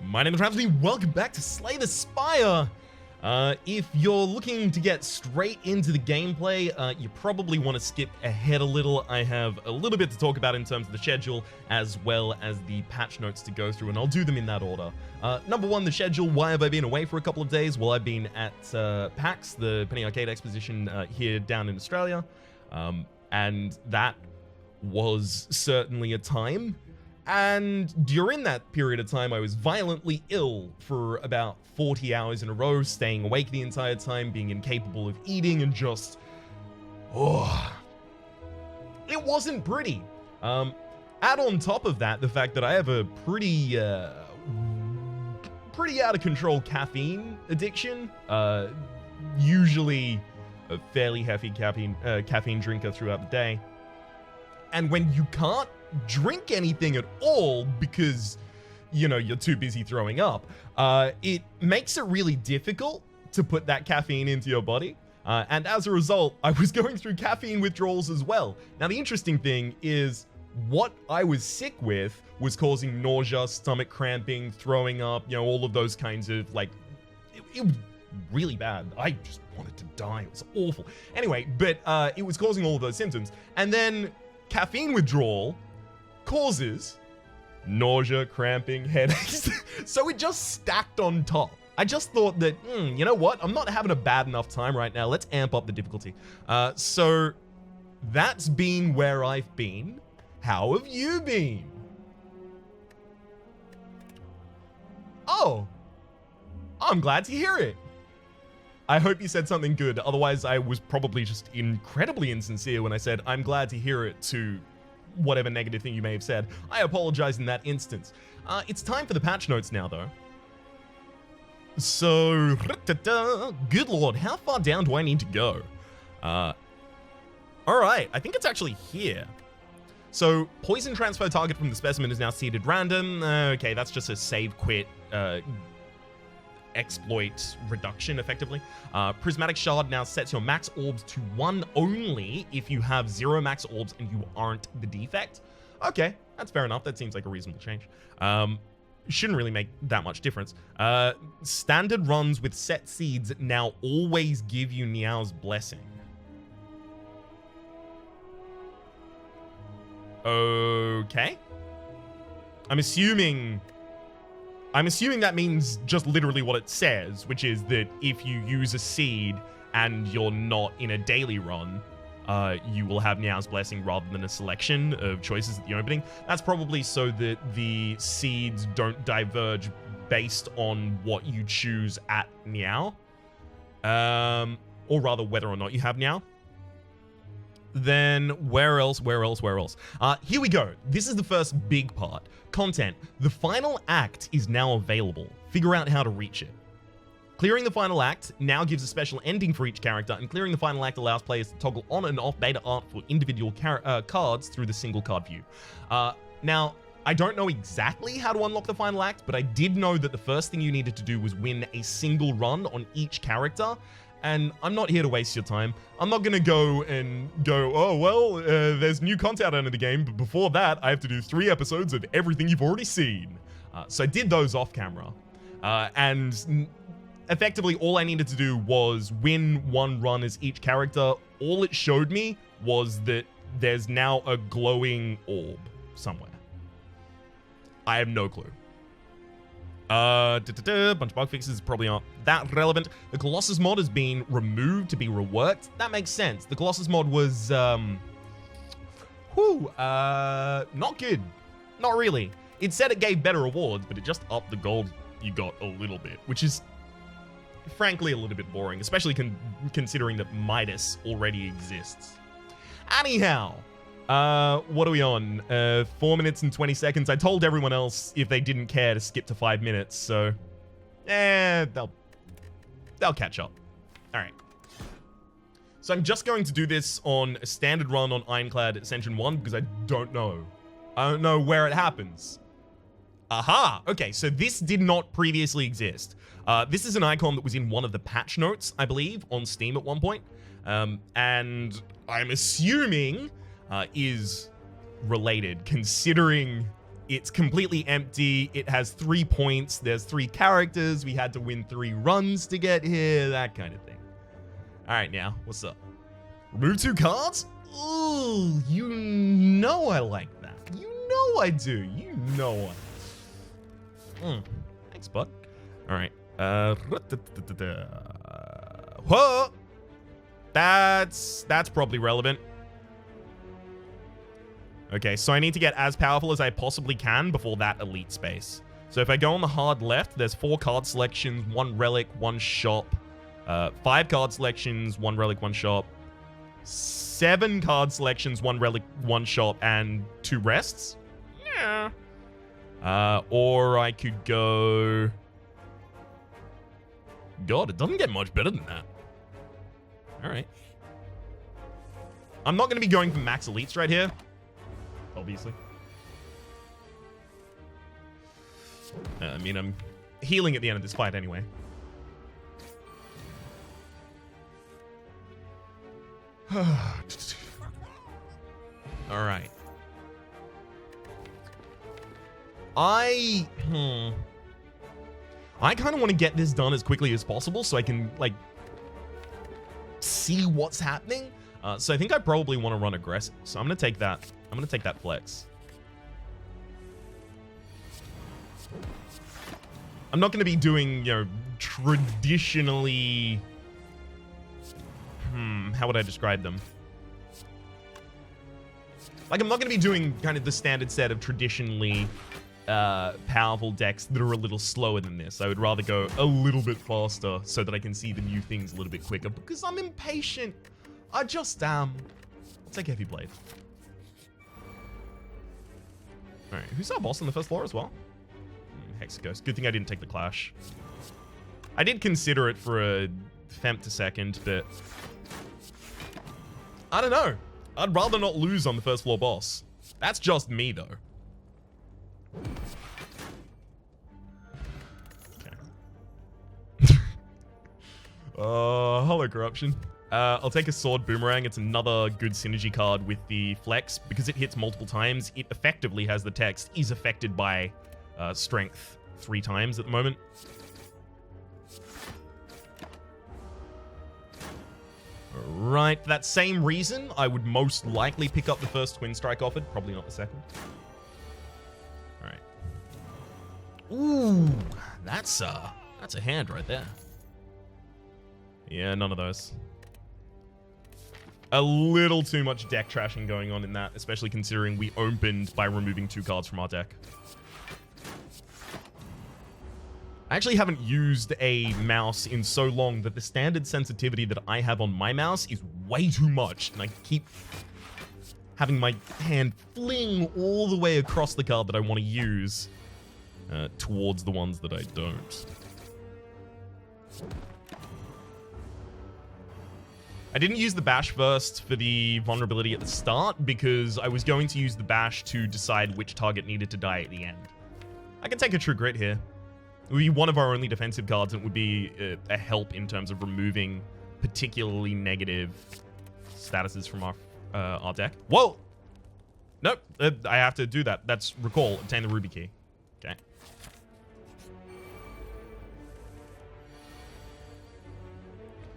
My name is Rhapsody, welcome back to Slay the Spire! If you're looking to get straight into the gameplay, you probably want to skip ahead a little. I have a little bit to talk about in terms of the schedule, as well as the patch notes to go through, and I'll do them in that order. Number one, the schedule. Why have I been away for a couple of days? Well, I've been at PAX, the Penny Arcade Exposition here down in Australia, and that was certainly a time. And during that period of time, I was violently ill for about 40 hours in a row, staying awake the entire time, being incapable of eating, and just... it wasn't pretty. Add on top of that, the fact that I have a pretty out of control caffeine addiction. Usually a fairly heavy caffeine drinker throughout the day. And when you can't drink anything at all because, you know, you're too busy throwing up, it makes it really difficult to put that caffeine into your body. And as a result, I was going through caffeine withdrawals as well. Now, the interesting thing is what I was sick with was causing nausea, stomach cramping, throwing up, you know, all of those kinds of, like, it was really bad. I just wanted to die. It was awful. Anyway, but it was causing all of those symptoms. And then caffeine withdrawal causes nausea, cramping, headaches. So it just stacked on top. I just thought that, you know what? I'm not having a bad enough time right now. Let's amp up the difficulty. So that's been where I've been. How have you been? Oh, I'm glad to hear it. I hope you said something good. Otherwise, I was probably just incredibly insincere when I said, I'm glad to hear it, to whatever negative thing you may have said. I apologize in that instance. It's time for the patch notes now, though. So, good lord, how far down do I need to go? Alright, I think it's actually here. So, poison transfer target from the specimen is now seeded random. Okay, that's just a save quit exploit reduction, effectively. Prismatic Shard now sets your max orbs to 1 only if you have 0 max orbs and you aren't the defect. Okay, that's fair enough. That seems like a reasonable change. Shouldn't really make that much difference. Standard runs with set seeds now always give you Niao's Blessing. Okay. I'm assuming that means just literally what it says, which is that if you use a seed and you're not in a daily run, you will have Niao's Blessing rather than a selection of choices at the opening. That's probably so that the seeds don't diverge based on what you choose at Niao. Or rather, whether or not you have Niao. Then where else? Here we go. This is the first big part. Content. The final act is now available. Figure out how to reach it. Clearing the final act now gives a special ending for each character, and clearing the final act allows players to toggle on and off beta art for individual cards through the single card view. Now, I don't know exactly how to unlock the final act, but I did know that the first thing you needed to do was win a single run on each character. And I'm not here to waste your time. I'm not gonna go, oh, well, there's new content out of the game, but before that, I have to do 3 episodes of everything you've already seen. So I did those off camera. And effectively, all I needed to do was win 1 run as each character. All it showed me was that there's now a glowing orb somewhere. I have no clue. Bunch of bug fixes probably aren't that relevant. The Colossus mod has been removed to be reworked. That makes sense. The Colossus mod was, not good. Not really. It said it gave better rewards, but it just upped the gold you got a little bit, which is, frankly, a little bit boring, especially considering that Midas already exists. Anyhow, what are we on? 4 minutes and 20 seconds. I told everyone else if they didn't care to skip to 5 minutes, so they'll catch up. All right. So I'm just going to do this on a standard run on Ironclad Ascension 1 because I don't know. I don't know where it happens. Aha! Okay, so this did not previously exist. This is an icon that was in one of the patch notes, I believe, on Steam at one point. And I'm assuming is related, considering It's completely empty. It has 3 points. There's 3 characters. We had to win 3 runs to get here. That kind of thing. All right, now, what's up? Remove 2 cards? Ooh, you know I like that. You know I do. You know I. Thanks, bud. All right. Whoa. That's probably relevant. Okay, so I need to get as powerful as I possibly can before that elite space. So if I go on the hard left, there's 4 card selections, 1 relic, 1 shop, 5 card selections, 1 relic, 1 shop, 7 card selections, 1 relic, 1 shop, and 2 rests. Yeah. Or I could go... God, it doesn't get much better than that. All right. I'm not going to be going for max elites right here. Obviously. I mean, I'm healing at the end of this fight anyway. All right. I kind of want to get this done as quickly as possible so I can, like, see what's happening. So I think I probably want to run aggressive. So I'm going to take that. I'm going to take that flex. I'm not going to be doing, you know, traditionally... how would I describe them? Like, I'm not going to be doing kind of the standard set of traditionally powerful decks that are a little slower than this. I would rather go a little bit faster so that I can see the new things a little bit quicker because I'm impatient. I just am. I'll take Heavy Blade. Alright, who's our boss on the first floor as well? Hexaghost. Good thing I didn't take the Clash. I did consider it for a femtosecond, but... I don't know. I'd rather not lose on the first floor boss. That's just me, though. Okay. Hollow Corruption. I'll take a Sword Boomerang. It's another good synergy card with the Flex. Because it hits multiple times, it effectively has the text, is affected by strength 3 times at the moment. Right, for that same reason, I would most likely pick up the first Twin Strike offered, probably not the second. Alright. Ooh, that's a hand right there. Yeah, none of those. A little too much deck trashing going on in that, especially considering we opened by removing 2 cards from our deck. I actually haven't used a mouse in so long that the standard sensitivity that I have on my mouse is way too much, and I keep having my hand fling all the way across the card that I want to use towards the ones that I don't. I didn't use the bash first for the vulnerability at the start because I was going to use the bash to decide which target needed to die at the end. I can take a True Grit here. It would be one of our only defensive cards and would be a help in terms of removing particularly negative statuses from our deck. Whoa! Nope, I have to do that. That's recall, obtain the Ruby Key. Okay.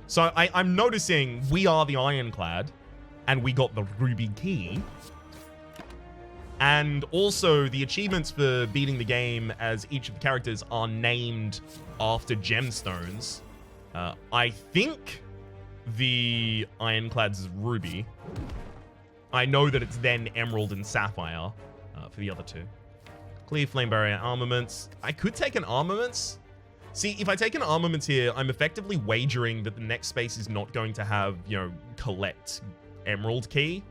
So I'm noticing we are the Ironclad, and we got the Ruby Key. And also, the achievements for beating the game as each of the characters are named after gemstones. I think the Ironclad's is Ruby. I know that it's then Emerald and Sapphire for the other 2. Clear Flame Barrier Armaments. I could take an Armaments. See, if I take an Armaments here, I'm effectively wagering that the next space is not going to have, you know, collect Emerald Key.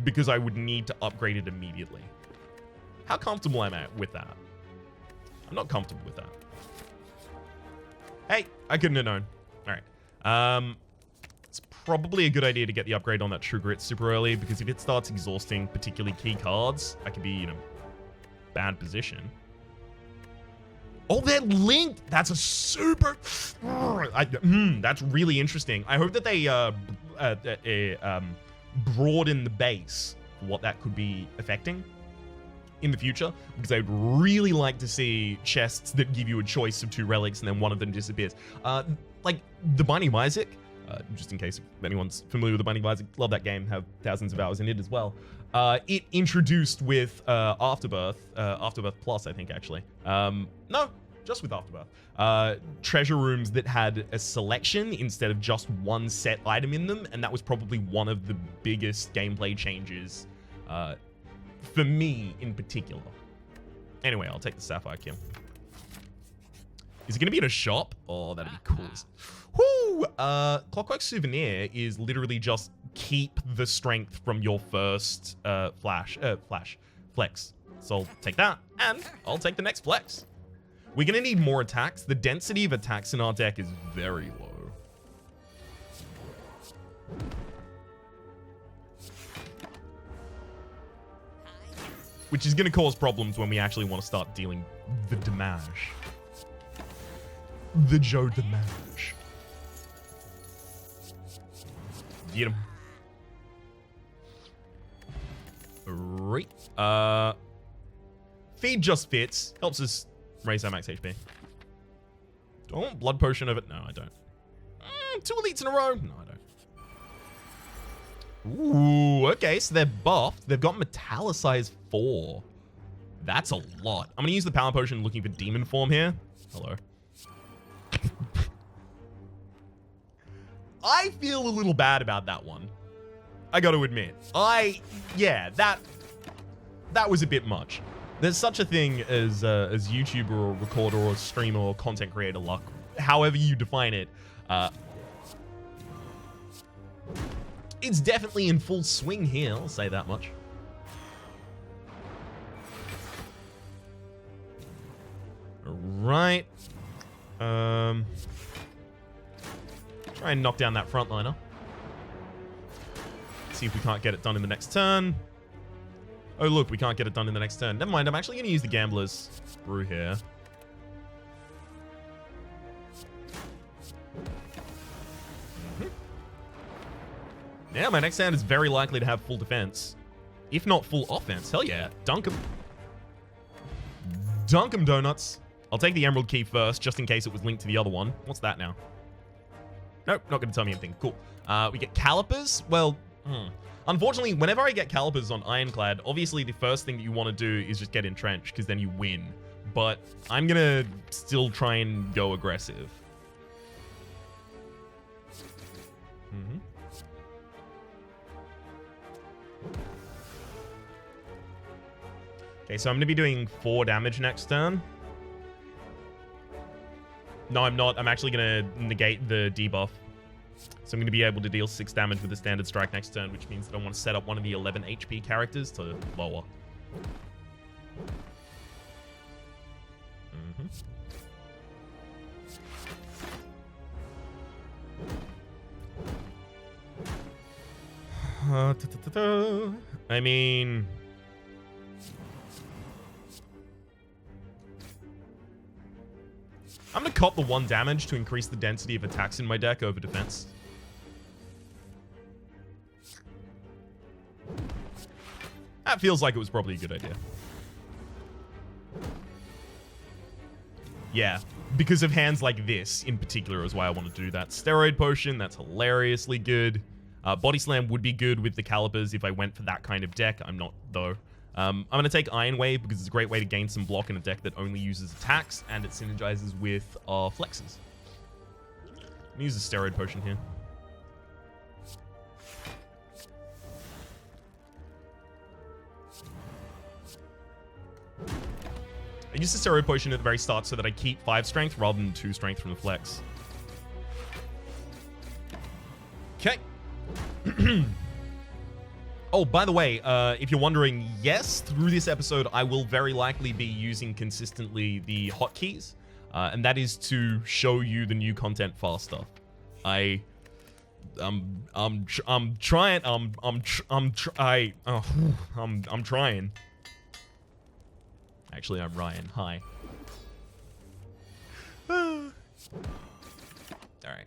Because I would need to upgrade it immediately. How comfortable am I with that? I'm not comfortable with that. Hey, I couldn't have known. All right. It's probably a good idea to get the upgrade on that True Grit super early, because if it starts exhausting particularly key cards, I could be in a bad position. Oh, they're linked! That's a super... that's really interesting. I hope that they broaden the base for what that could be affecting. in the future, because I'd really like to see chests that give you a choice of 2 relics and then one of them disappears. Like the Binding of Isaac, just in case if anyone's familiar with the Binding of Isaac, love that game, have thousands of hours in it as well. It introduced with Afterbirth Plus, I think actually. No, just with Afterbirth. Treasure rooms that had a selection instead of just one set item in them, and that was probably one of the biggest gameplay changes for me in particular. Anyway, I'll take the Sapphire Kill. Is it going to be in a shop? Oh, that'd be cool. Whoo! Clockwork Souvenir is literally just keep the strength from your first flex. So I'll take that, and I'll take the next flex. We're going to need more attacks. The density of attacks in our deck is very low. Which is going to cause problems when we actually want to start dealing the damage. The Joe damage. Get him. Right. Feed just fits. Helps us raise our max HP. Do I want blood potion of it? No, I don't. 2 elites in a row? No, I don't. Ooh, okay, so they're buffed. They've got Metallicized 4. That's a lot. I'm going to use the power potion looking for demon form here. Hello. I feel a little bad about that one. I got to admit. Yeah, that was a bit much. There's such a thing as YouTuber or recorder or streamer or content creator luck, however you define it. It's definitely in full swing here, I'll say that much. Right. Try and knock down that frontliner. See if we can't get it done in the next turn. Oh, look, we can't get it done in the next turn. Never mind, I'm actually going to use the Gambler's Brew here. Yeah, my next hand is very likely to have full defense. If not full offense. Hell yeah. Dunk 'em. Dunk 'em, donuts. I'll take the Emerald Key first, just in case it was linked to the other one. What's that now? Nope, not going to tell me anything. Cool. We get Calipers. Well, unfortunately, whenever I get Calipers on Ironclad, obviously the first thing that you want to do is just get entrenched, because then you win. But I'm going to still try and go aggressive. Okay, so I'm going to be doing 4 damage next turn. No, I'm not. I'm actually going to negate the debuff. So I'm going to be able to deal 6 damage with the standard strike next turn, which means that I want to set up one of the 11 HP characters to lower. I mean... I'm going to cop the 1 damage to increase the density of attacks in my deck over defense. That feels like it was probably a good idea. Yeah, because of hands like this in particular is why I want to do that. Steroid Potion, that's hilariously good. Body Slam would be good with the Calipers if I went for that kind of deck. I'm not, though. I'm going to take Iron Wave because it's a great way to gain some block in a deck that only uses attacks, and it synergizes with flexes. I'm going to use a Steroid Potion here. I use the Steroid Potion at the very start so that I keep 5 strength rather than 2 strength from the flex. Okay. Oh, by the way, if you're wondering, yes, through this episode, I will very likely be using consistently the hotkeys, and that is to show you the new content faster. I'm trying. I'm trying. Actually, I'm Ryan. Hi. All right.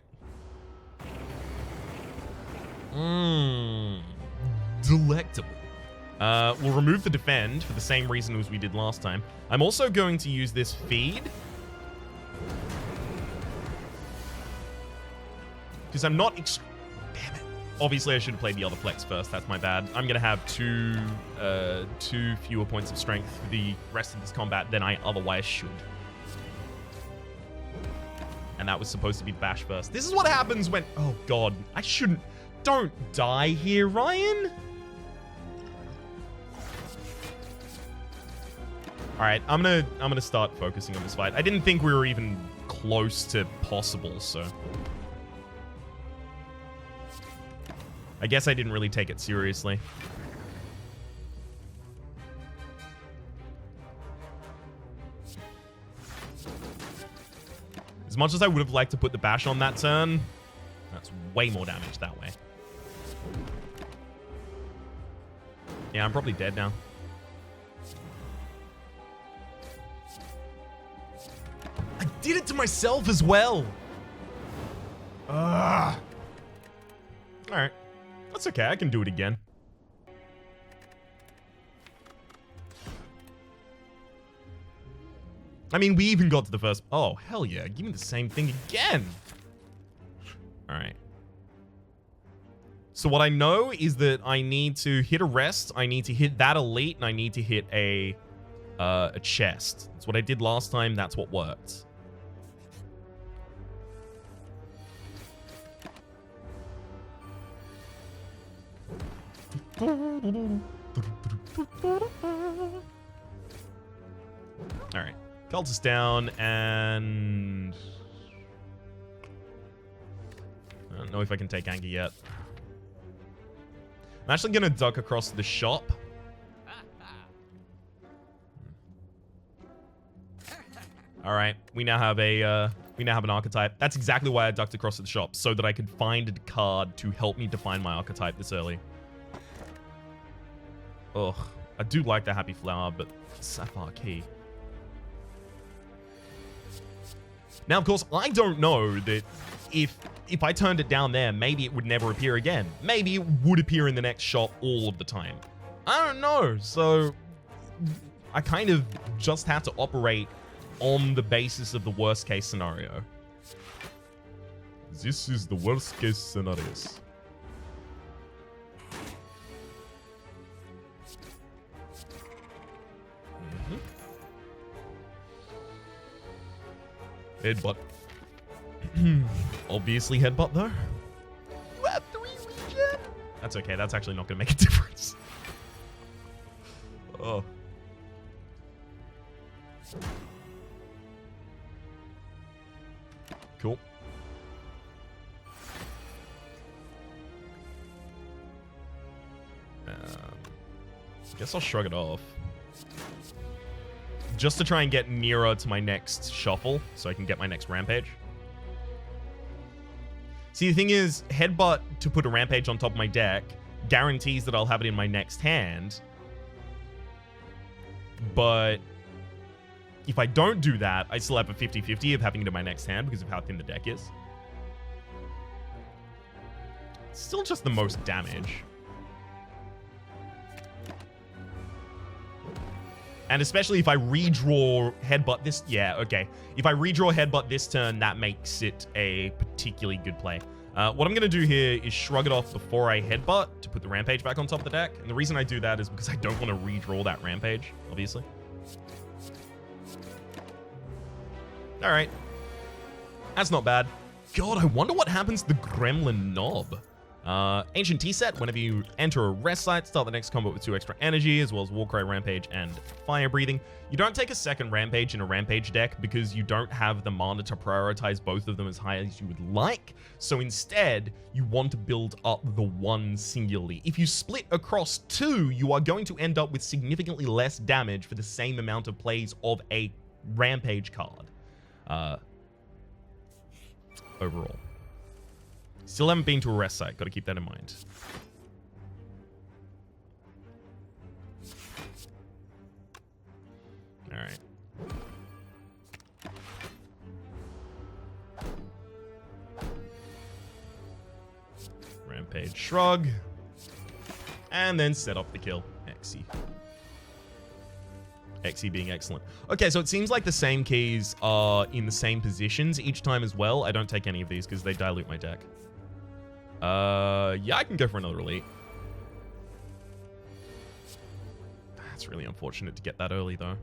Delectable. We'll remove the defend for the same reason as we did last time. I'm also going to use this feed. Because I'm not... Damn it. Obviously, I should have played the other flex first. That's my bad. I'm going to have two fewer points of strength for the rest of this combat than I otherwise should. And that was supposed to be bash first. This is what happens when... Oh, God. I shouldn't... Don't die here, Ryan. All right, I'm gonna start focusing on this fight. I didn't think we were even close to possible, so I guess I didn't really take it seriously. As much as I would have liked to put the bash on that turn, that's way more damage that way. Yeah, I'm probably dead now. I did it to myself as well. All right. That's okay. I can do it again. I mean, we even got to the first... Oh, hell yeah. Give me the same thing again. All right. So what I know is that I need to hit a rest. I need to hit that elite, and I need to hit a chest. That's what I did last time. That's what worked. Alright. Cultist down, and... I don't know if I can take anger yet. I'm actually going to duck across the shop. Alright, we now have an archetype. That's exactly why I ducked across the shop, so that I could find a card to help me define my archetype this early. Ugh, I do like the Happy Flower, but Sapphire Key. Now, of course, I don't know that if I turned it down there, maybe it would never appear again. Maybe it would appear in the next shop all of the time. I don't know, so I kind of just had to operate on the basis of the worst case scenario. This is the worst case scenarios. Headbutt. Obviously headbutt, though. You have 3 regen? That's okay. That's actually not going to make a difference. Oh. Cool. Guess I'll shrug it off. Just to try and get nearer to my next shuffle, so I can get my next rampage. See, the thing is, headbutt to put a rampage on top of my deck guarantees that I'll have it in my next hand. But if I don't do that, I still have a 50-50 of having it in my next hand because of how thin the deck is. It's still just the most damage. And especially if I redraw headbutt this... Yeah, okay. If I redraw headbutt this turn, that makes it a particularly good play. What I'm going to do here is shrug it off before I headbutt to put the rampage back on top of the deck. And the reason I do that is because I don't want to redraw that rampage, obviously. All right. That's not bad. God, I wonder what happens to the Gremlin Knob. Ancient T-Set, whenever you enter a rest site, start the next combat with 2 extra energy, as well as Warcry Rampage and Fire Breathing. You don't take a second Rampage in a Rampage deck because you don't have the mana to prioritize both of them as high as you would like, so instead, you want to build up the one singularly. If you split across 2, you are going to end up with significantly less damage for the same amount of plays of a Rampage card. Overall. Still haven't been to a rest site. Got to keep that in mind. All right. Rampage Shrug. And then set up the kill. Exy. Exy being excellent. Okay, so it seems like the same keys are in the same positions each time as well. I don't take any of these because they dilute my deck. Yeah, I can go for another elite. It's really unfortunate to get that early, though.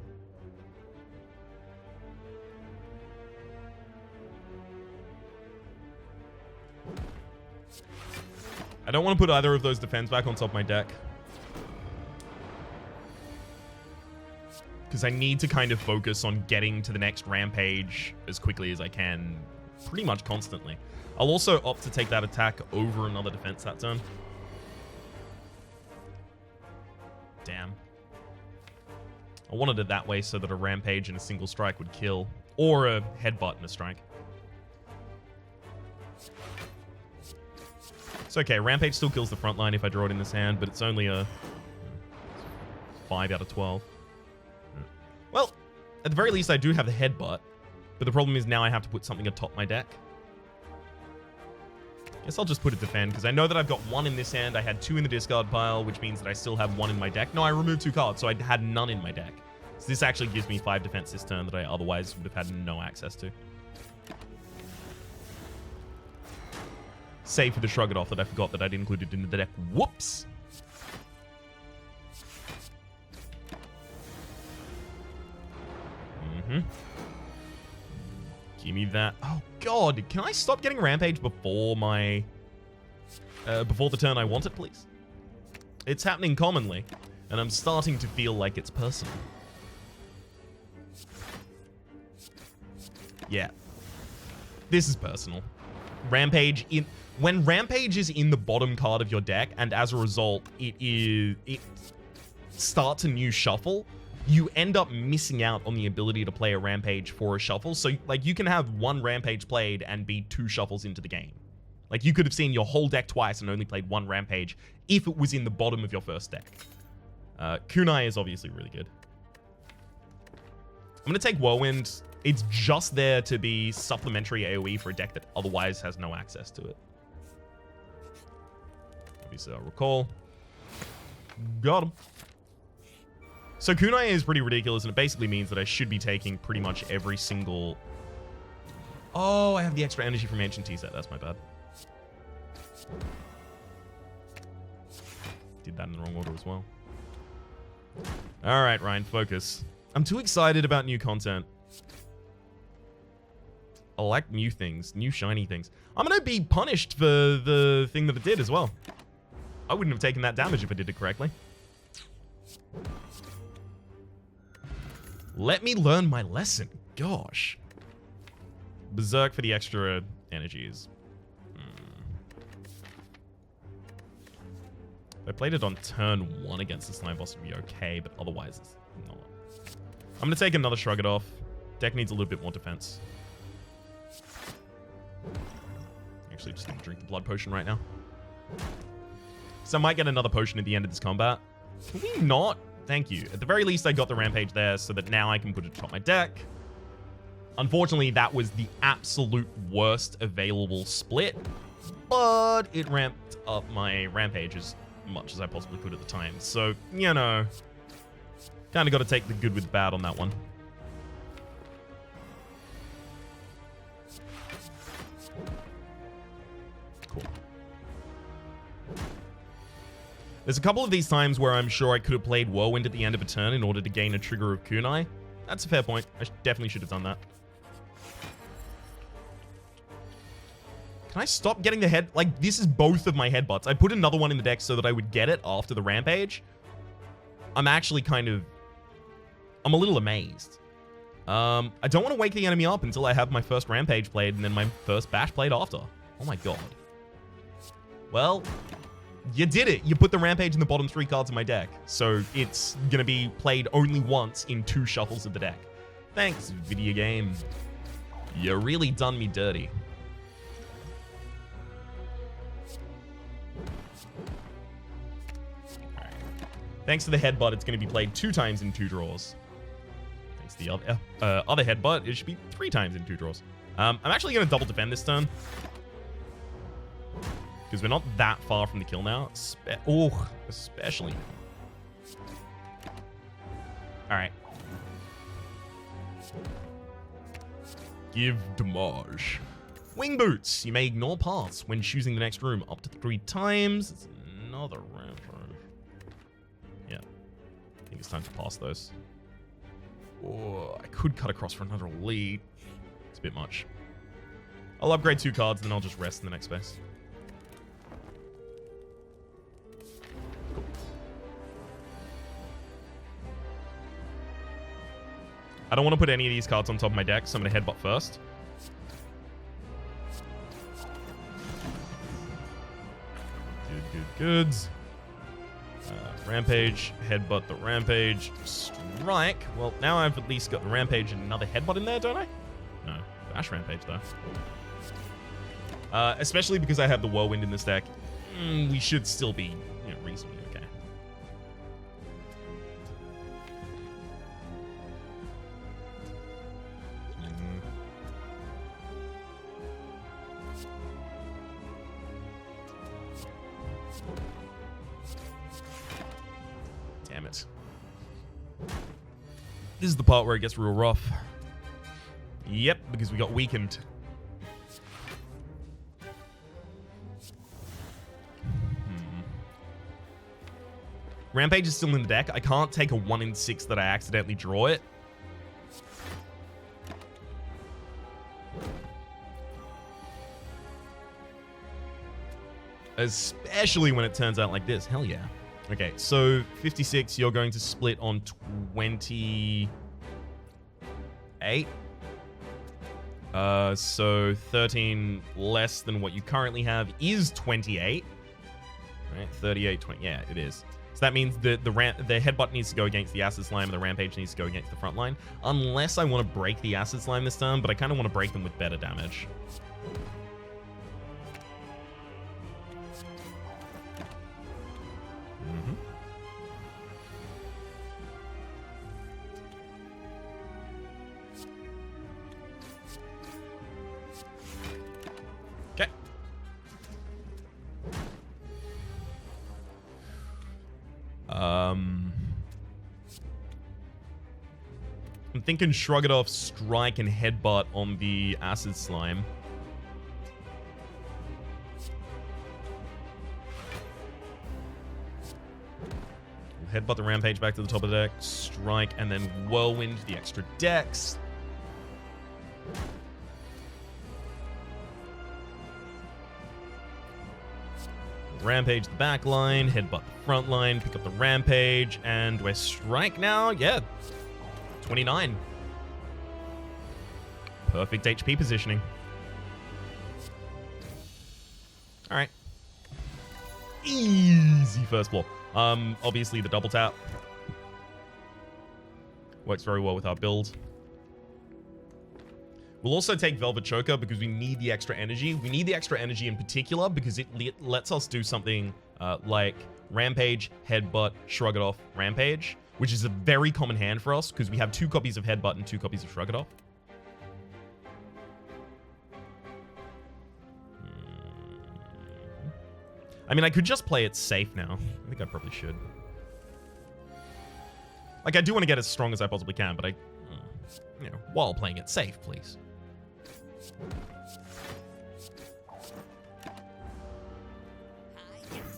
I don't want to put either of those defense back on top of my deck. Because I need to kind of focus on getting to the next rampage as quickly as I can, pretty much constantly. I'll also opt to take that attack over another defense that turn. Damn. I wanted it that way so that a rampage and a single strike would kill, or a headbutt and a strike. It's okay, rampage still kills the front line if I draw it in this hand, but it's only a 5 out of 12. Well, at the very least, I do have the headbutt, but the problem is now I have to put something atop my deck. Guess I'll just put it defend, because I know that I've got 1 in this hand. I had 2 in the discard pile, which means that I still have 1 in my deck. No, I removed 2 cards, so I had none in my deck. So this actually gives me 5 defense this turn that I otherwise would have had no access to. Save for the Shrug It Off that I forgot that I'd included in the deck. Whoops! Give me that. Oh god, can I stop getting rampage before my before the turn I want it, please? It's happening commonly, and I'm starting to feel like it's personal. Yeah. This is personal. When rampage is in the bottom card of your deck, and as a result it starts a new shuffle, you end up missing out on the ability to play a rampage for a shuffle. So, like, you can have 1 rampage played and be 2 shuffles into the game. Like, you could have seen your whole deck twice and only played 1 rampage if it was in the bottom of your first deck. Kunai is obviously really good. I'm going to take Whirlwind. It's just there to be supplementary AoE for a deck that otherwise has no access to it. Obviously, I'll recall. Got him. So Kunai is pretty ridiculous, and it basically means that I should be taking pretty much every single... Oh, I have the extra energy from Ancient Tea set. That's my bad. Did that in the wrong order as well. Alright, Ryan, focus. I'm too excited about new content. I like new things, new shiny things. I'm going to be punished for the thing that it did as well. I wouldn't have taken that damage if I did it correctly. Let me learn my lesson. Gosh. Berserk for the extra energies. If I played it on turn 1 against the slime boss, it would be okay, but otherwise it's not. I'm going to take another Shrug It Off. Deck needs a little bit more defense. Actually, just going to drink the blood potion right now. So I might get another potion at the end of this combat. Can we not? Thank you. At the very least, I got the rampage there so that now I can put it atop my deck. Unfortunately, that was the absolute worst available split, but it ramped up my rampage as much as I possibly could at the time. So, you know, kind of got to take the good with the bad on that one. Cool. There's a couple of these times where I'm sure I could have played Whirlwind at the end of a turn in order to gain a trigger of Kunai. That's a fair point. I definitely should have done that. Can I stop getting the head? Like, this is both of my headbutts. I put another one in the deck so that I would get it after the rampage. I'm actually kind of... I'm a little amazed. I don't want to wake the enemy up until I have my first rampage played and then my first bash played after. Oh my god. Well... You did it. You put the rampage in the bottom 3 cards of my deck. So it's going to be played only once in 2 shuffles of the deck. Thanks, video game. You really done me dirty. Right. Thanks to the headbutt, it's going to be played 2 times in 2 draws. Thanks to the other headbutt, it should be 3 times in 2 draws. I'm actually going to double defend this turn. Because we're not that far from the kill now. Especially. Alright. Give damage. Wing boots. You may ignore paths when choosing the next room up to 3 times. It's another round. Yeah. I think it's time to pass those. Oh, I could cut across for another elite. It's a bit much. I'll upgrade 2 cards, and then I'll just rest in the next space. Cool. I don't want to put any of these cards on top of my deck, so I'm going to headbutt first. Goods. Rampage, headbutt the Rampage, strike. Well, now I've at least got the Rampage and another headbutt in there, don't I? No, Bash Rampage though. Especially because I have the Whirlwind in this deck, we should still be, you know, reasonably okay. Damn it. This is the part where it gets real rough. Yep, because we got weakened. Rampage is still in the deck. I can't take a 1 in 6 that I accidentally draw it. Especially when it turns out like this. Hell yeah. Okay, so 56, you're going to split on 28. So 13 less than what you currently have is 28. Right? 38, 20. Yeah, it is. So that means the headbutt needs to go against the Acid Slime and the Rampage needs to go against the front line. Unless I want to break the Acid Slime this turn, but I kind of want to break them with better damage. Okay. I'm thinking Shrug It Off, Strike, and Headbutt on the Acid Slime. We'll headbutt the Rampage back to the top of the deck, Strike, and then Whirlwind the extra decks. Rampage the back line, headbutt the front line, pick up the Rampage, and do I strike now? Yeah. 29. Perfect HP positioning. Alright. Easy first floor. Obviously the double tap works very well with our build. We'll also take Velvet Choker because we need the extra energy. We need the extra energy in particular because it lets us do something like Rampage, Headbutt, Shrug It Off, Rampage, which is a very common hand for us because we have 2 copies of Headbutt and 2 copies of Shrug It Off. I mean, I could just play it safe now. I think I probably should. Like, I do want to get as strong as I possibly can, but you know, while playing it safe, please.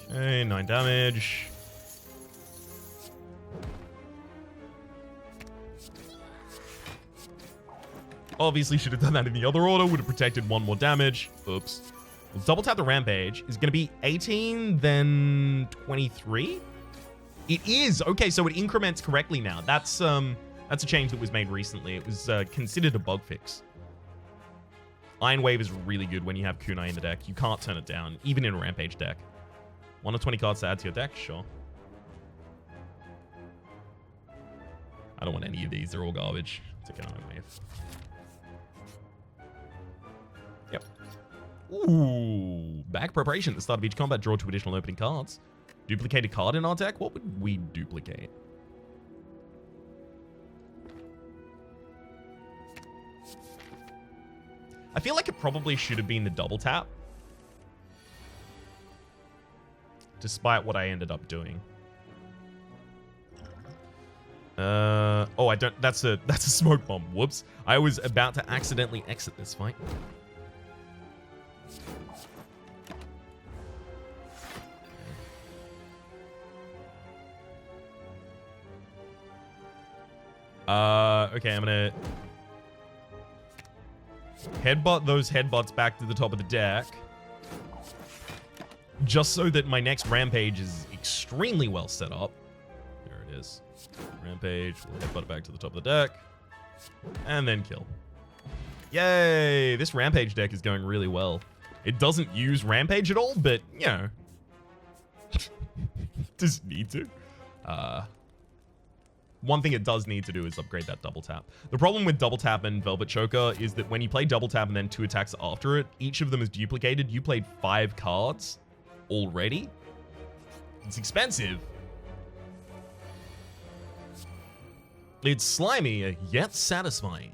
Okay, 9 damage. Obviously should have done that in the other order, would have protected 1 more damage. Oops. We'll double tap the Rampage. Is going to be 18, then 23? It is! Okay, so it increments correctly now. That's a change that was made recently. It was considered a bug fix. Iron Wave is really good when you have Kunai in the deck. You can't turn it down, even in a Rampage deck. 1 or 20 cards to add to your deck? Sure. I don't want any of these. They're all garbage. It's okay, Iron Wave. Yep. Ooh. Back preparation. At the start of each combat, draw 2 additional opening cards. Duplicate a card in our deck? What would we duplicate? I feel like it probably should have been the double tap. Despite what I ended up doing. Oh, I don't. That's a smoke bomb. Whoops. I was about to accidentally exit this fight. Okay, I'm gonna headbutt those headbutts back to the top of the deck. Just so that my next rampage is extremely well set up. There it is. Rampage, we'll headbutt it back to the top of the deck. And then kill. Yay! This rampage deck is going really well. It doesn't use rampage at all, but, you know. Does need to. One thing it does need to do is upgrade that double tap. The problem with double tap and Velvet Choker is that when you play double tap and then 2 attacks after it, each of them is duplicated. You played 5 cards already. It's expensive. It's slimy, yet satisfying.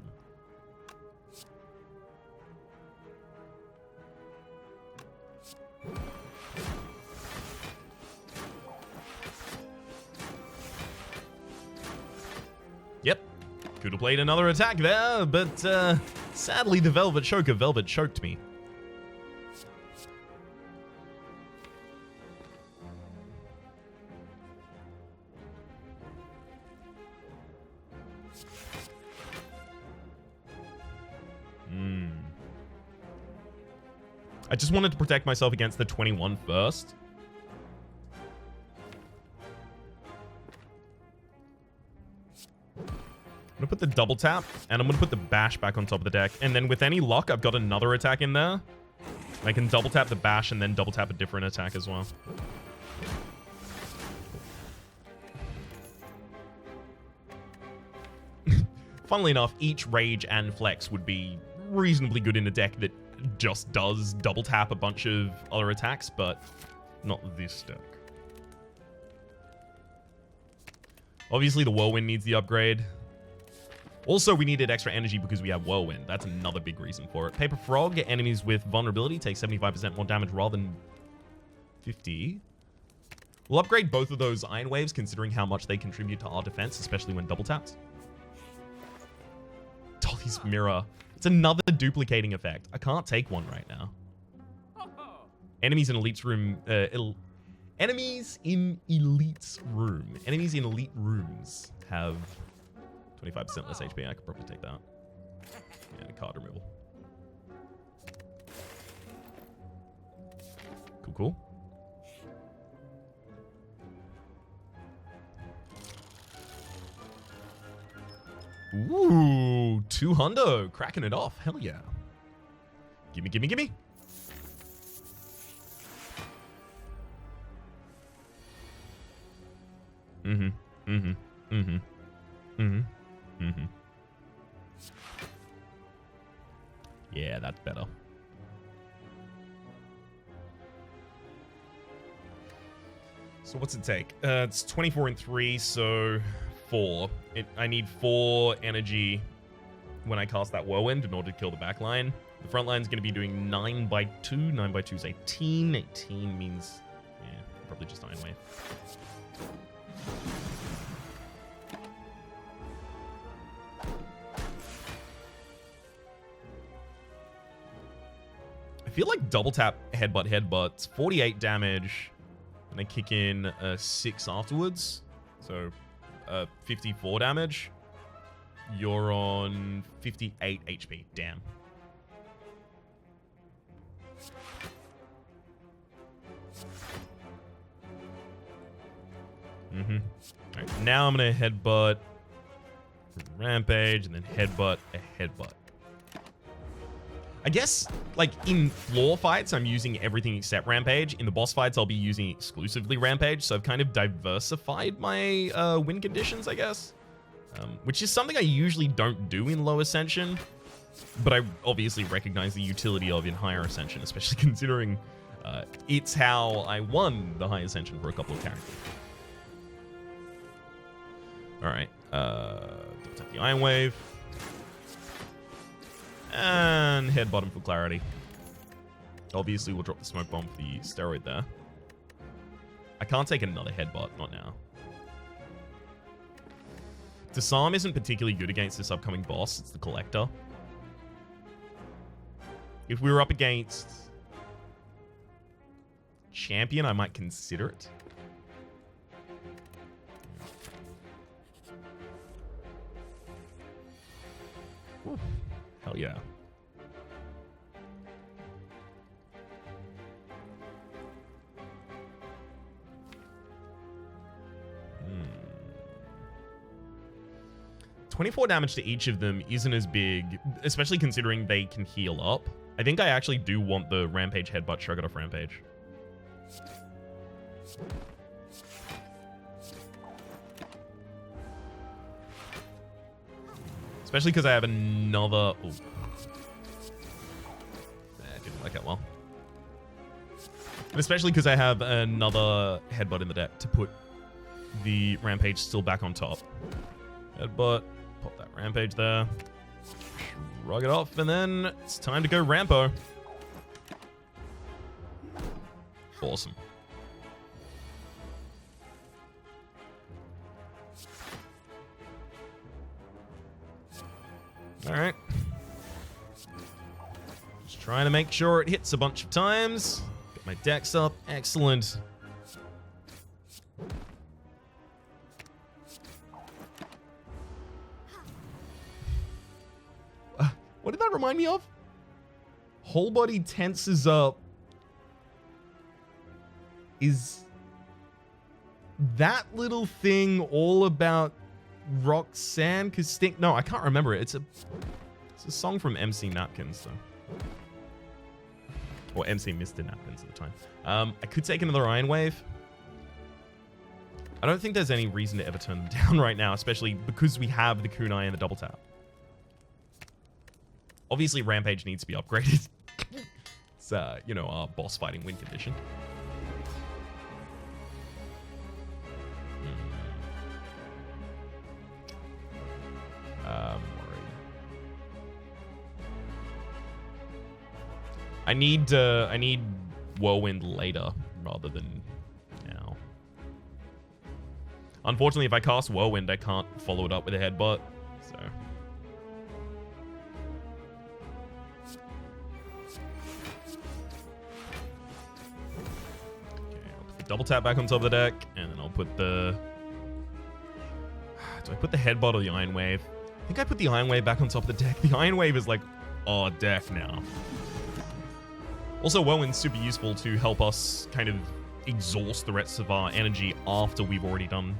Yep. Could have played another attack there, but sadly the Velvet Choker Velvet choked me. I just wanted to protect myself against the 21 first. I'm gonna put the double tap, and I'm gonna put the bash back on top of the deck. And then with any luck, I've got another attack in there. I can double tap the bash and then double tap a different attack as well. Funnily enough, each rage and flex would be reasonably good in a deck that just does double tap a bunch of other attacks, but not this deck. Obviously, the Whirlwind needs the upgrade. Also, we needed extra energy because we have Whirlwind. That's another big reason for it. Paper Frog, enemies with vulnerability take 75% more damage rather than 50. We'll upgrade both of those Iron Waves considering how much they contribute to our defense, especially when double tapped. Dolly's Mirror. It's another duplicating effect. I can't take one right now. Enemies in Elite's room. Enemies in Elite's room. Enemies in Elite rooms have 25% less HP. I could probably take that. And a card removal. Cool, cool. Ooh, 200. Cracking it off. Hell yeah. Gimme, gimme, gimme. Mm-hmm. Mm-hmm. Mm-hmm. Mm-hmm. Mm-hmm. Yeah, that's better. So what's it take? It's 24 and 3, so 4. I need 4 energy when I cast that Whirlwind in order to kill the back line. The front line's going to be doing 9 by 2. 9 by 2 is 18. 18 means, yeah, probably just Iron Wave. I feel like double tap headbutt. 48 damage, and I kick in 6 afterwards. So 54 damage. You're on 58 HP. Damn. Mm-hmm. Alright, now I'm gonna headbutt Rampage and then headbutt a headbutt. I guess, like, in floor fights, I'm using everything except Rampage. In the boss fights, I'll be using exclusively Rampage, so I've kind of diversified my win conditions, I guess. Which is something I usually don't do in low Ascension, but I obviously recognize the utility of in higher Ascension, especially considering it's how I won the high Ascension for a couple of characters. Alright, double tap the Iron Wave. And head bottom for clarity. Obviously, we'll drop the smoke bomb for the steroid there. I can't take another headbutt, not now. Disarm isn't particularly good against this upcoming boss. It's the Collector. If we were up against Champion, I might consider it. Ooh, hell yeah. Hmm. 24 damage to each of them isn't as big, especially considering they can heal up. I think I actually do want the Rampage Headbutt Shrug It Off Rampage. Especially because I have another... Ooh. That didn't work out well. And especially because I have another Headbutt in the deck to put the Rampage still back on top. Headbutt. Pop that Rampage there. Shrug it off, and then it's time to go Rampo. Awesome. Alright. Just trying to make sure it hits a bunch of times. Get my decks up. Excellent. What did that remind me of? Whole body tenses up. Is that little thing all about Roxanne? No, I can't remember it. It's a song from MC Napkins, though. Or MC Mr. Napkins at the time. I could take another Iron Wave. I don't think there's any reason to ever turn them down right now, especially because we have the Kunai and the double tap. Obviously, Rampage needs to be upgraded. It's, you know, our boss fighting win condition. I need Whirlwind later rather than now. Unfortunately, if I cast Whirlwind, I can't follow it up with a Headbutt. So. Okay, I'll put the double tap back on top of the deck, and then I'll put the... Do I put the Headbutt or the Iron Wave? I think I put the Iron Wave back on top of the deck. The Iron Wave is like our deck now. Also, Whirlwind's super useful to help us kind of exhaust the rest of our energy after we've already done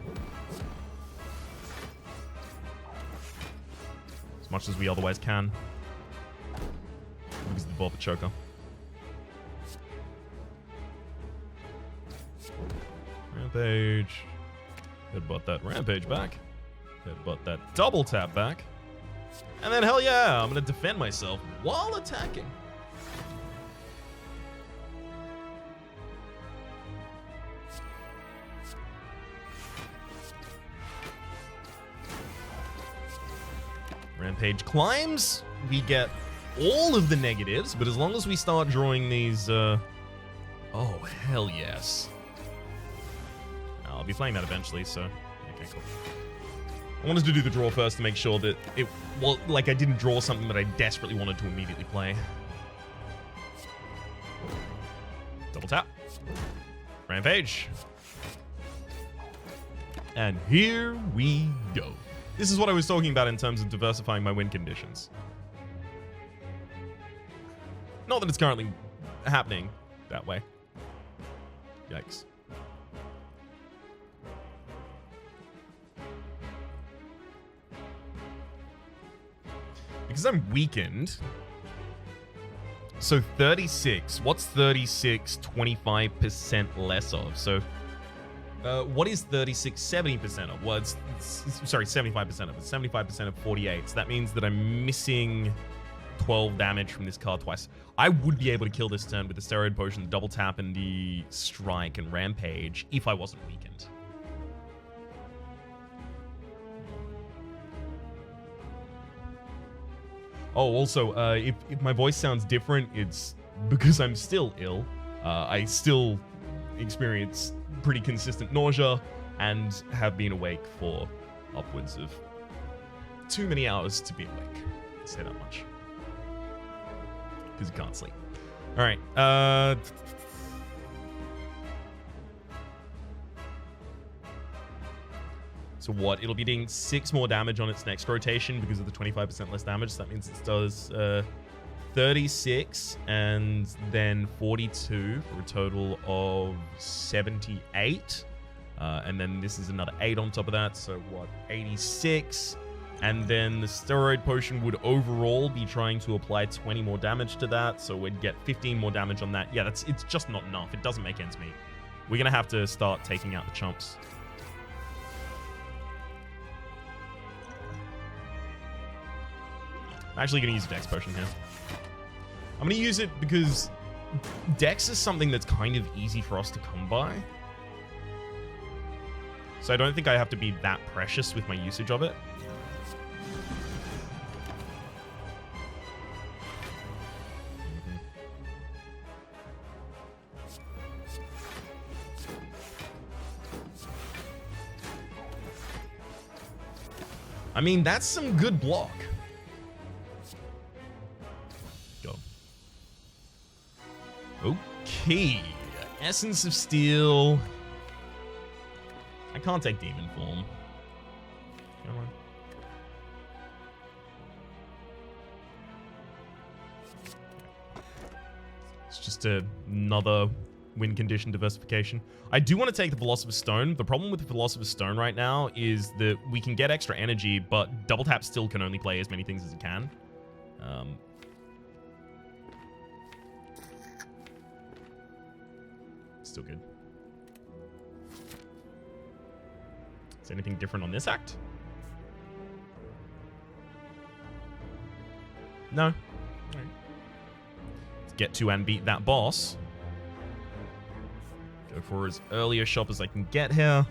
as much as we otherwise can. Because of the Velvet Choker. Rampage. Headbutt that Rampage back. Headbutt that double tap back. And then, hell yeah, I'm going to defend myself while attacking. Rampage climbs. We get all of the negatives, but as long as we start drawing these, oh, hell yes. I'll be playing that eventually, so... Okay, cool. I wanted to do the draw first to make sure that it... Well, like, I didn't draw something that I desperately wanted to immediately play. Double tap. Rampage. And here we go. This is what I was talking about in terms of diversifying my win conditions. Not that it's currently happening that way. Yikes. Because I'm weakened. So 36. What's 36 25% less of? So what is 36 70% of? Well, it's sorry, 75% of it. 75% of 48. So that means that I'm missing 12 damage from this card twice. I would be able to kill this turn with the Steroid Potion, the double tap, and the Strike and Rampage if I wasn't weakened. Oh, also, if my voice sounds different, it's because I'm still ill. I still experience pretty consistent nausea and have been awake for upwards of too many hours to be awake. I'll say that much. Because you can't sleep. Alright, so what? It'll be doing 6 more damage on its next rotation because of the 25% less damage. So that means it does 36 and then 42 for a total of 78. And then this is another 8 on top of that. So what? 86. And then the steroid potion would overall be trying to apply 20 more damage to that. So we'd get 15 more damage on that. Yeah, it's just not enough. It doesn't make ends meet. We're going to have to start taking out the chumps. I'm actually going to use a Dex potion here. I'm going to use it because Dex is something that's kind of easy for us to come by. So I don't think I have to be that precious with my usage of it. I mean, that's some good block. Okay, Essence of Steel. I can't take Demon Form. Come on. It's just another win condition diversification. I do want to take the Philosopher's Stone. The problem with the Philosopher's Stone right now is that we can get extra energy, but Double Tap still can only play as many things as it can. Still good. Is anything different on this act? No. All right. Let's get to and beat that boss. Go for as early a shop as I can get here.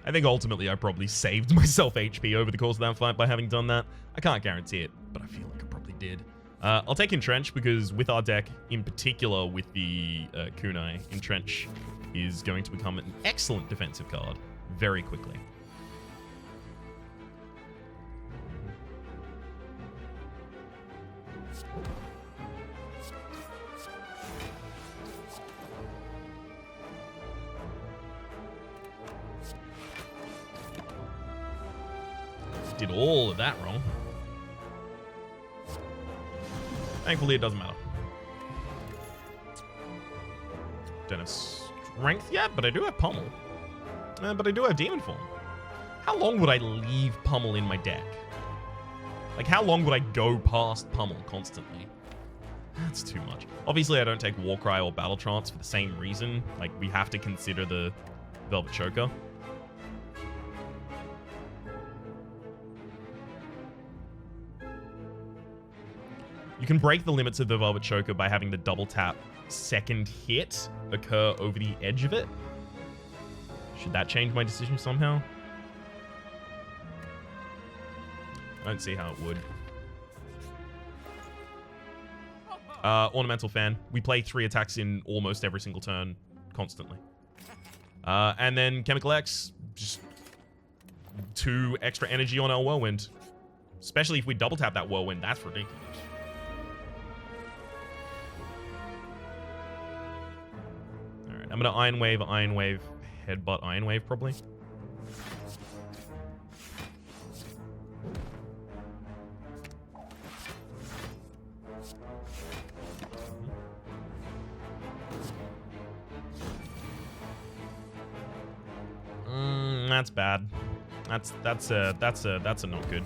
I think ultimately I probably saved myself HP over the course of that fight by having done that. I can't guarantee it, but I feel like I probably did. I'll take Entrench because with our deck, in particular with the Kunai, Entrench is going to become an excellent defensive card very quickly. Did all of that wrong. Thankfully, it doesn't matter. Don't have strength yet, but I do have Pummel. But I do have Demon Form. How long would I leave Pummel in my deck? Like, how long would I go past Pummel constantly? That's too much. Obviously, I don't take Warcry or Battle Trance for the same reason. Like, we have to consider the Velvet Choker. You can break the limits of the Velvet Choker by having the double tap second hit occur over the edge of it. Should that change my decision somehow? I don't see how it would. Ornamental Fan. We play 3 attacks in almost every single turn, constantly. And then Chemical X, just 2 extra energy on our Whirlwind. Especially if we double tap that Whirlwind, that's ridiculous. Alright, I'm gonna Iron Wave, Headbutt, Iron Wave, probably. That's bad. That's a not good.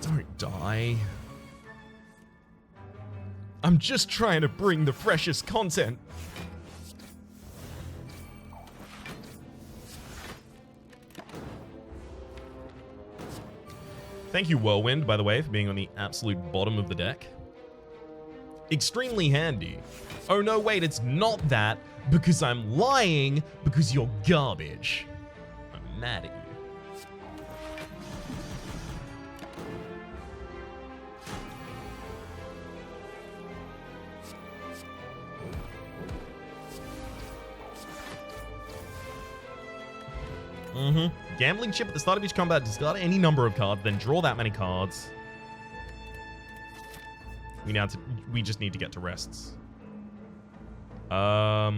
Don't die. I'm just trying to bring the freshest content. Thank you, Whirlwind, by the way, for being on the absolute bottom of the deck. Extremely handy. Oh no, wait, it's not that, because I'm lying, because you're garbage. I'm mad at you. Gambling chip at the start of each combat. Discard any number of cards, then draw that many cards. We just need to get to rests. I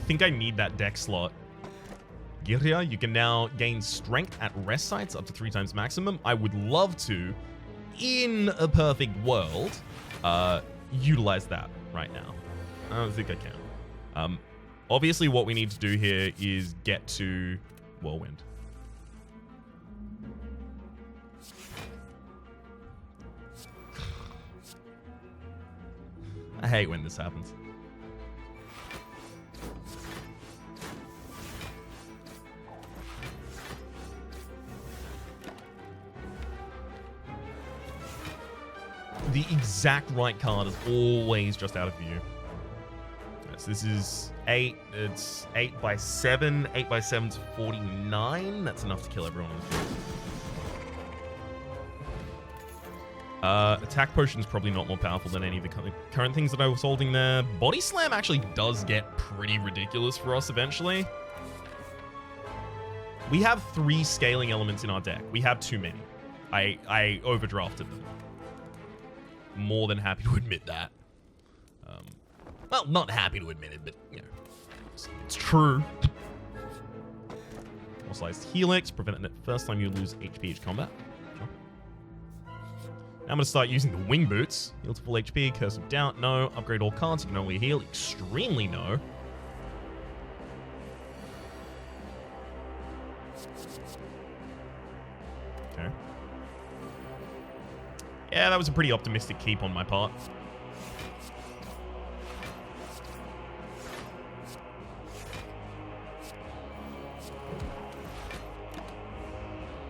think I need that deck slot. Girya, you can now gain strength at rest sites up to 3 times maximum. I would love to, in a perfect world, utilize that right now. I don't think I can. Obviously, what we need to do here is get to Whirlwind. I hate when this happens. The exact right card is always just out of view. Right, so this is 8. It's 8 by 7. 8 by 7's 49. That's enough to kill everyone on the field. Attack potion is probably not more powerful than any of the current things that I was holding there. Body slam actually does get pretty ridiculous for us eventually. We have 3 scaling elements in our deck. We have too many. I overdrafted them. More than happy to admit that. Well, not happy to admit it, but, you know, it's true. Fossilised Helix, prevent it first time you lose HP each combat. Sure. Now I'm going to start using the Wing Boots. Heal to full HP, Curse of Doubt, no. Upgrade all cards, you can only heal, extremely no. Okay. Yeah, that was a pretty optimistic keep on my part.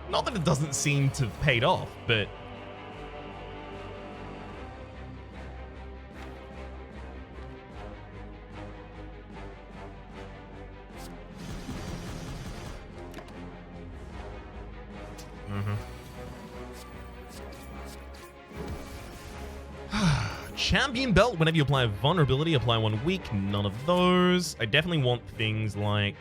Not that it doesn't seem to have paid off, but... Champion belt. Whenever you apply a vulnerability, apply 1 weak. None of those. I definitely want things like...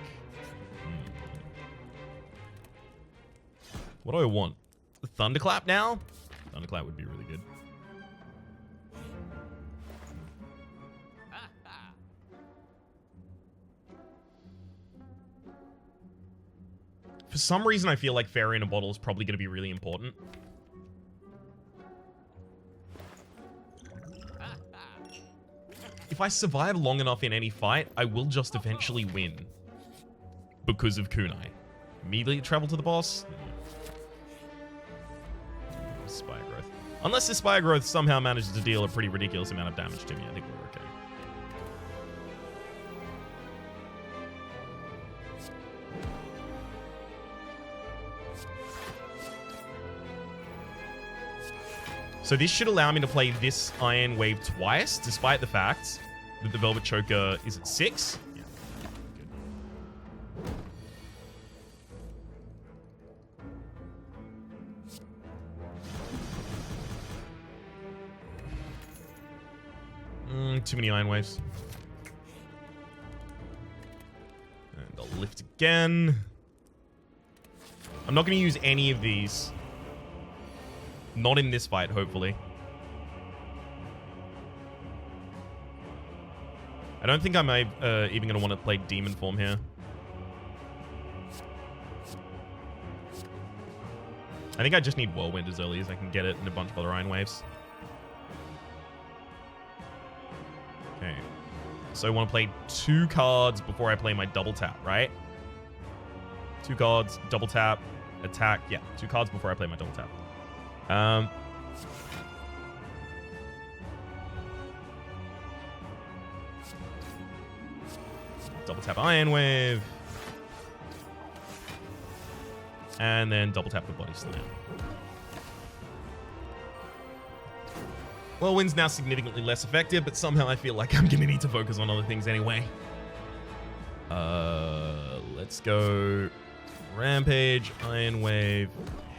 What do I want? Thunderclap now? Thunderclap would be really good. For some reason, I feel like Fairy in a Bottle is probably going to be really important. If I survive long enough in any fight, I will just eventually win. Because of Kunai. Immediately travel to the boss. Spire growth. Unless this Spire growth somehow manages to deal a pretty ridiculous amount of damage to me, I think we're okay. So this should allow me to play this Iron Wave twice, despite the fact that the Velvet Choker is at 6. Yeah, good. Too many Iron Waves. And I'll lift again. I'm not going to use any of these. Not in this fight, hopefully. I don't think I'm even going to want to play Demon Form here. I think I just need Whirlwind as early as I can get it and a bunch of other Iron Waves. Okay. So I want to play 2 cards before I play my double tap, right? 2 cards, double tap, attack. Yeah, 2 cards before I play my double tap. Double tap Iron Wave. And then double tap the Body Slam. Whirlwind's now significantly less effective, but somehow I feel like I'm gonna need to focus on other things anyway. Let's go Rampage, Iron Wave,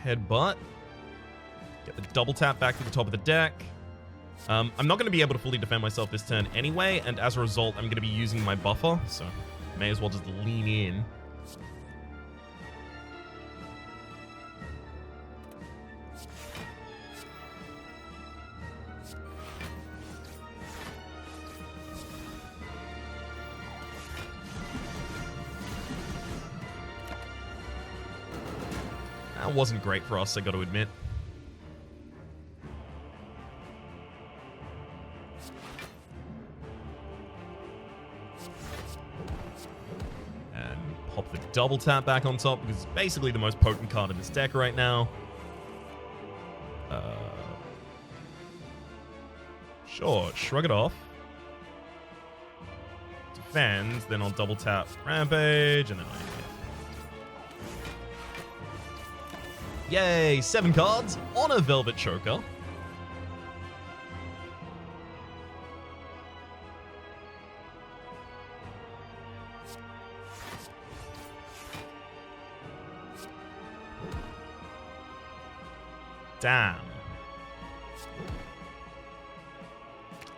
Headbutt. Get the double tap back to the top of the deck. I'm not going to be able to fully defend myself this turn anyway, and as a result, I'm going to be using my buffer, so may as well just lean in. That wasn't great for us, I got to admit. And pop the double tap back on top, because it's basically the most potent card in this deck right now. Sure, shrug it off. Defend, then I'll double tap Rampage, and then I... Yay, 7 cards on a Velvet Choker. Damn. I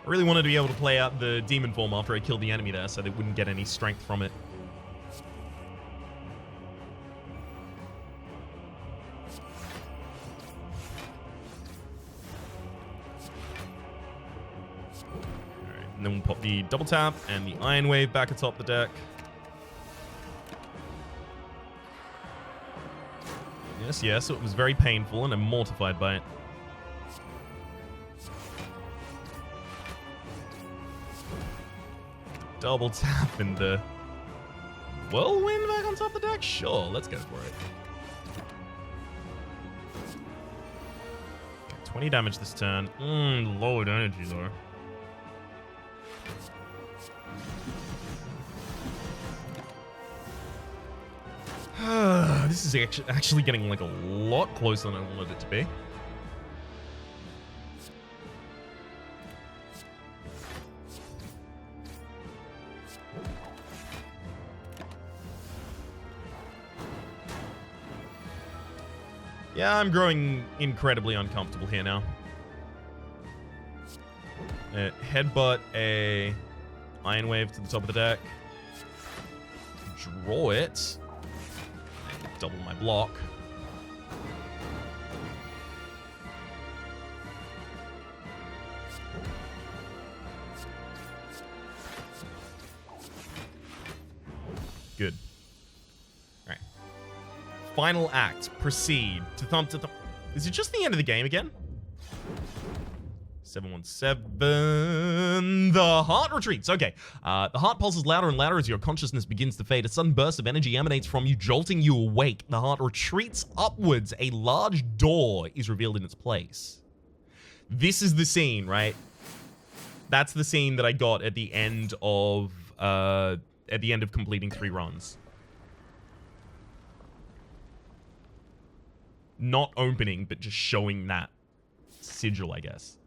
really wanted to be able to play out the demon form after I killed the enemy there so they wouldn't get any strength from it. And then we'll pop the double tap and the Iron Wave back atop the deck. Yes, yes, it was very painful and I'm mortified by it. Double tap and the Whirlwind back on top of the deck? Sure, let's go for it. Okay, 20 damage this turn. Lowered energy though. This is actually getting like a lot closer than I wanted it to be. Yeah, I'm growing incredibly uncomfortable here now. Headbutt a Iron Wave to the top of the deck. Draw it. Double my block. Good. All right. Final act. Proceed. To thump to thump. Is it just the end of the game again? 717. The heart retreats. Okay. The heart pulses louder and louder as your consciousness begins to fade. A sudden burst of energy emanates from you, jolting you awake. The heart retreats upwards. A large door is revealed in its place. This is the scene, right? That's the scene that I got at the end of completing 3 runs. Not opening, but just showing that sigil, I guess.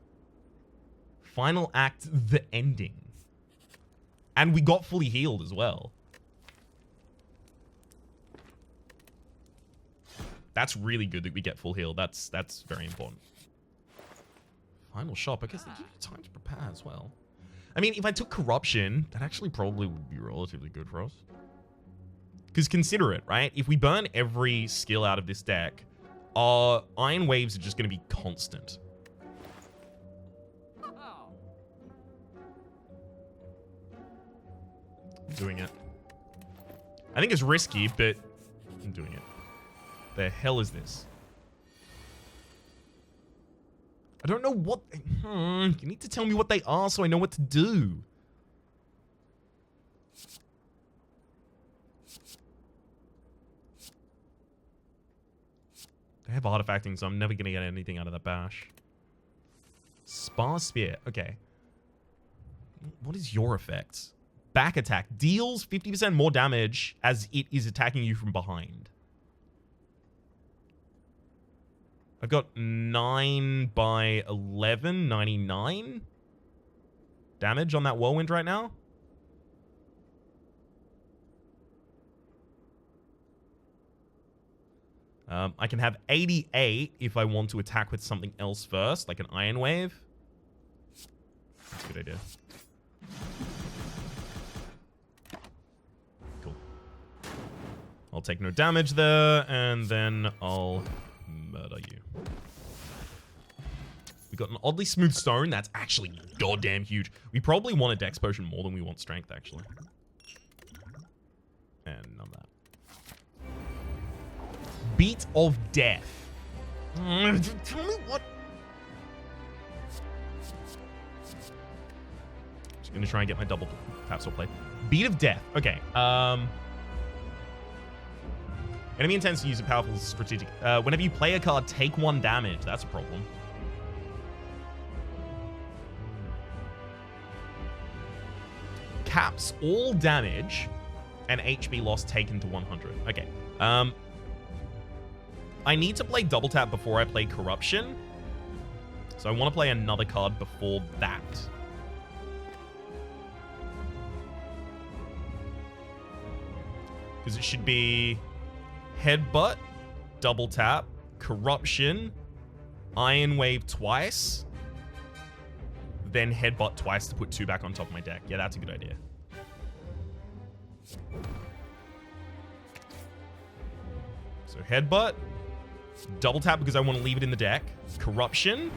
Final act, the ending. And we got fully healed as well. That's really good that we get full heal. That's very important. Final shop. I guess they give you time to prepare as well. I mean, if I took corruption, that actually probably would be relatively good for us. Because consider it, right? If we burn every skill out of this deck, our Iron Waves are just going to be constant. I'm doing it. I think it's risky, but I'm doing it. The hell is this? I don't know what... You need to tell me what they are so I know what to do. They have artifacting, so I'm never going to get anything out of that bash. Spire. Okay. What is your effect? Back attack. Deals 50% more damage as it is attacking you from behind. I've got 9 by 11, 99 damage on that Whirlwind right now. I can have 88 if I want to attack with something else first, like an Iron Wave. That's a good idea. Cool. I'll take no damage there, and then I'll murder you. We got an oddly smooth stone. That's actually goddamn huge. We probably want a dex potion more than we want strength, actually. And none of that. Beat of Death. Tell me what. Just gonna try and get my double tap sword plate. Beat of Death. Okay. Enemy intends to use a powerful strategic. Whenever you play a card, take 1 damage. That's a problem. Caps all damage and HP loss taken to 100. Okay. I need to play double tap before I play Corruption. So I want to play another card before that. Because it should be Headbutt, double tap, Corruption, Iron Wave twice, then Headbutt twice to put 2 back on top of my deck. Yeah, that's a good idea. So Headbutt, double tap because I want to leave it in the deck, Corruption,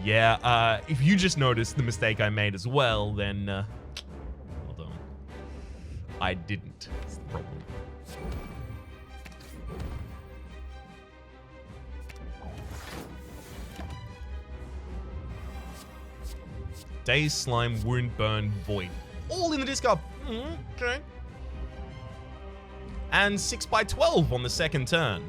yeah, if you just noticed the mistake I made as well, then, well done. I didn't. That's the problem. Daze, Slime, Wound, Burn, Void. All in the discard. Okay. And 6x12 on the second turn.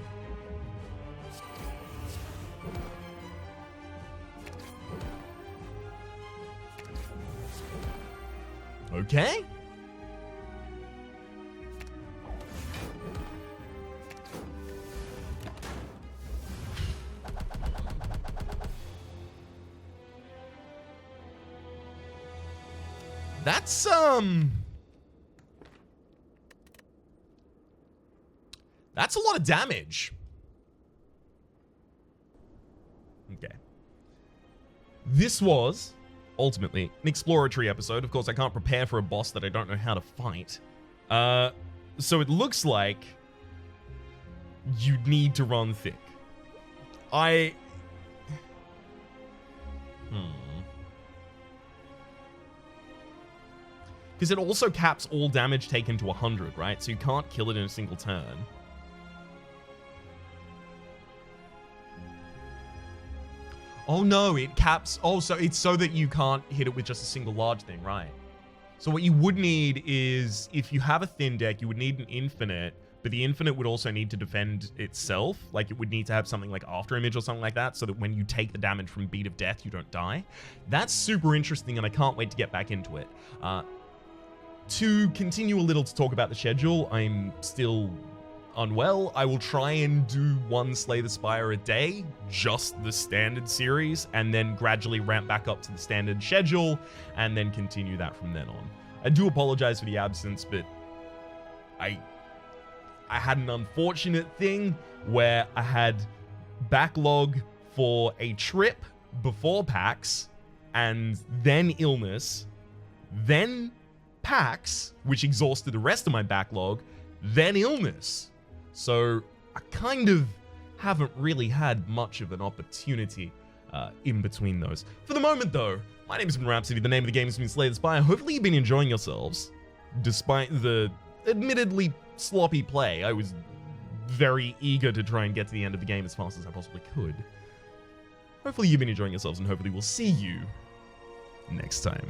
Okay. That's a lot of damage. Okay. This was ultimately an exploratory episode. Of course, I can't prepare for a boss that I don't know how to fight. So it looks like you need to run thick. Because it also caps all damage taken to 100, right? So you can't kill it in a single turn. Oh no, it caps... Oh, so it's so that you can't hit it with just a single large thing, right? So what you would need is, if you have a thin deck, you would need an infinite, but the infinite would also need to defend itself. Like, it would need to have something like After Image or something like that, so that when you take the damage from Beat of Death, you don't die. That's super interesting, and I can't wait to get back into it. To continue a little to talk about the schedule, I'm still unwell. I will try and do 1 Slay the Spire a day, just the standard series, and then gradually ramp back up to the standard schedule, and then continue that from then on. I do apologize for the absence, but I had an unfortunate thing where I had backlog for a trip before PAX, and then illness, then PAX, which exhausted the rest of my backlog, then illness. So I kind of haven't really had much of an opportunity in between those. For the moment, though, my name has been Rhapsody. The name of the game has been Slay the Spire. Hopefully you've been enjoying yourselves, despite the admittedly sloppy play. I was very eager to try and get to the end of the game as fast as I possibly could. Hopefully you've been enjoying yourselves, and hopefully we'll see you next time.